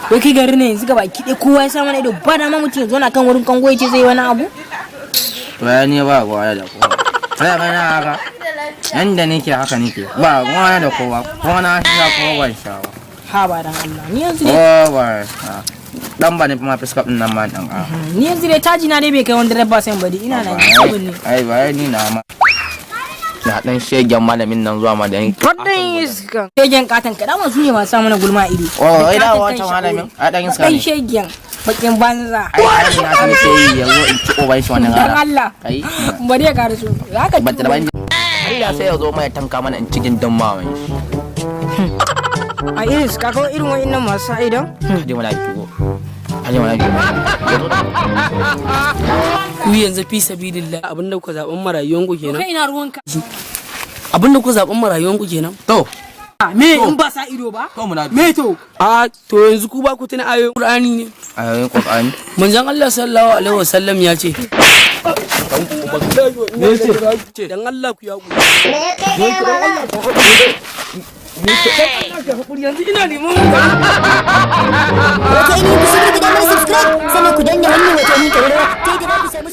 Wai kai garin ne yanzu gaba kiɗe kowa ya sa mana ido ba da ma mutum ya zo na kan wurin kango ya ce zai wani abu. To ya ne ba kowa da kowa. Kai kana haka. Yanda nake haka nake. Ba kowa da kowa. Kowa na sha kowa ban sha ba. Ha ba dan Allah. Ni yanzu ne. Oh ba. Dan ba ne kuma fiska din nan ma dan a. Ni yanzu ne taji na dai bai kai 100% ba dai ina nan abin ne. Ai ba ni na ma. Na dan shegen malamin nan zuwa ma da yanki. Fadin iska. Shegen katan ka dama su ne masu sa mana gulma iri. Oh ai da wancan malamin. A dan iska ne. Shegen bakin banza. Ai na san ke yi yanzu in ci obai shi wannan Dan gara. Allah. Kai. Bari ya kare su. Haka Ba ta bani. Allah sai ya zo mai tanka mana in cikin dammawan shi. a irin ka kawo irin wa'annan masu idan. Haje mana kiwo. Haje mana kiwo. Ku yanzu fi sabilillah abinda ku zaben marayuwan ku kenan. Kai ina ruwanka. Abinda ku zaben marayuwan ku kenan. To. Me in ba sa ido ba? To muna. Me to? To yanzu ku ba ku tuna ayoyin Qur'ani ne. Ayoyin Qur'ani. Manzon Allah sallallahu alaihi wasallam ya ce. Dan Allah ku ya ku. Yanzu ina neman Wata ini ku subscribe sannan ku danna wannan watanni ta wurin ta yadda za ku samu